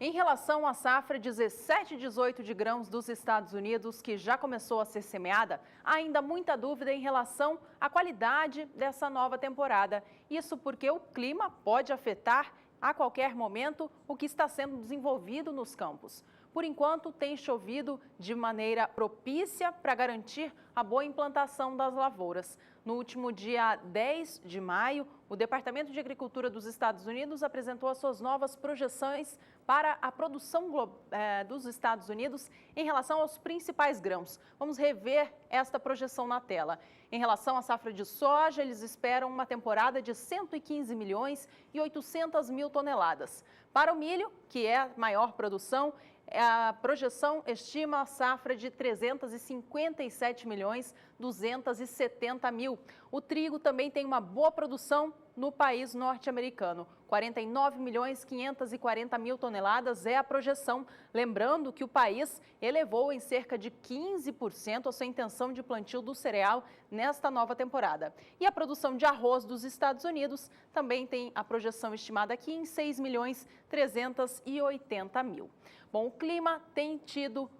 Em relação à safra 17 e 18 de grãos dos Estados Unidos, que já começou a ser semeada, há ainda muita dúvida em relação à qualidade dessa nova temporada. Isso porque o clima pode afetar a qualquer momento o que está sendo desenvolvido nos campos. Por enquanto, tem chovido de maneira propícia para garantir a boa implantação das lavouras. No último dia 10 de maio, o Departamento de Agricultura dos Estados Unidos apresentou as suas novas projeções para a produção dos Estados Unidos em relação aos principais grãos. Vamos rever esta projeção na tela. Em relação à safra de soja, eles esperam uma temporada de 115 milhões e 800 mil toneladas. Para o milho, que é a maior produção, a projeção estima a safra de 357 milhões 270 mil. O trigo também tem uma boa produção no país norte-americano. 49 milhões 540 mil toneladas é a projeção. Lembrando que o país elevou em cerca de 15% a sua intenção de plantio do cereal nesta nova temporada. E a produção de arroz dos Estados Unidos também tem a projeção estimada aqui em 6 milhões 380 mil. Bom, o clima tem tido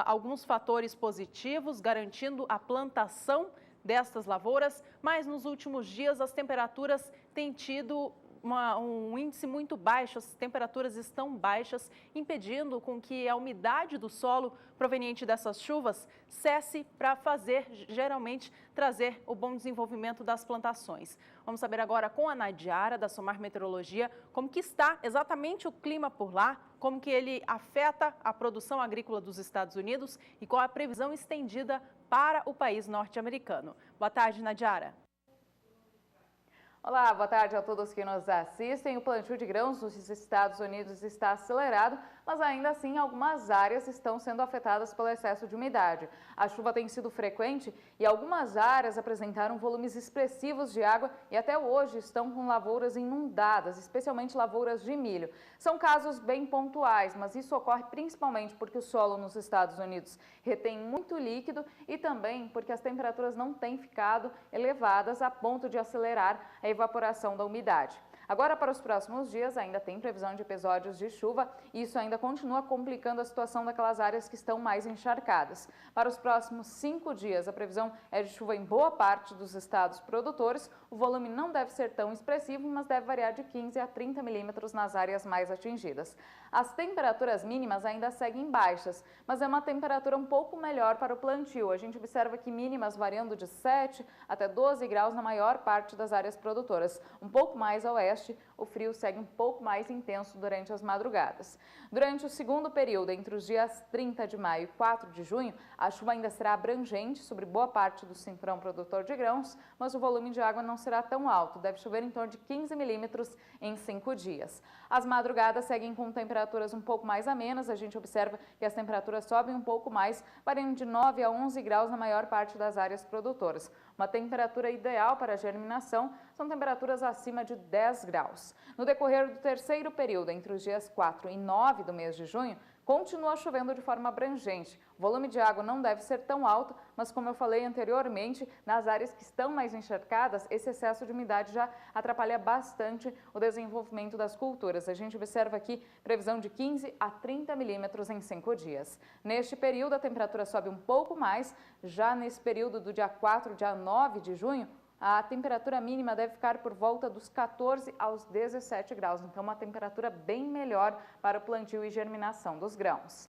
alguns fatores positivos, garantindo a plantação destas lavouras, mas nos últimos dias as temperaturas têm tido um índice muito baixo, as temperaturas estão baixas, impedindo com que a umidade do solo proveniente dessas chuvas cesse para geralmente, trazer o bom desenvolvimento das plantações. Vamos saber agora com a Nadiara, da Somar Meteorologia, como que está exatamente o clima por lá, como que ele afeta a produção agrícola dos Estados Unidos e qual a previsão estendida para o país norte-americano. Boa tarde, Nadiara. Olá, boa tarde a todos que nos assistem. O plantio de grãos nos Estados Unidos está acelerado, mas ainda assim algumas áreas estão sendo afetadas pelo excesso de umidade. A chuva tem sido frequente e algumas áreas apresentaram volumes expressivos de água e até hoje estão com lavouras inundadas, especialmente lavouras de milho. São casos bem pontuais, mas isso ocorre principalmente porque o solo nos Estados Unidos retém muito líquido e também porque as temperaturas não têm ficado elevadas a ponto de acelerar a evaporação da umidade. Agora, para os próximos dias, ainda tem previsão de episódios de chuva e isso ainda continua complicando a situação daquelas áreas que estão mais encharcadas. Para os próximos 5 dias, a previsão é de chuva em boa parte dos estados produtores. O volume não deve ser tão expressivo, mas deve variar de 15 a 30 milímetros nas áreas mais atingidas. As temperaturas mínimas ainda seguem baixas, mas é uma temperatura um pouco melhor para o plantio. A gente observa aqui mínimas variando de 7 até 12 graus na maior parte das áreas produtoras. Um pouco mais a oeste, o frio segue um pouco mais intenso durante as madrugadas. Durante o segundo período, entre os dias 30 de maio e 4 de junho, a chuva ainda será abrangente sobre boa parte do cinturão produtor de grãos, mas o volume de água não será tão alto, deve chover em torno de 15 milímetros em 5 dias. As madrugadas seguem com temperaturas um pouco mais amenas, a gente observa que as temperaturas sobem um pouco mais, variando de 9 a 11 graus na maior parte das áreas produtoras. Uma temperatura ideal para a germinação são temperaturas acima de 10 graus. No decorrer do terceiro período, entre os dias 4 e 9 do mês de junho, continua chovendo de forma abrangente. O volume de água não deve ser tão alto, mas como eu falei anteriormente, nas áreas que estão mais encharcadas, esse excesso de umidade já atrapalha bastante o desenvolvimento das culturas. A gente observa aqui previsão de 15 a 30 milímetros em 5 dias. Neste período, a temperatura sobe um pouco mais. Já nesse período do dia 4 ao dia 9 de junho, a temperatura mínima deve ficar por volta dos 14 aos 17 graus, então uma temperatura bem melhor para o plantio e germinação dos grãos.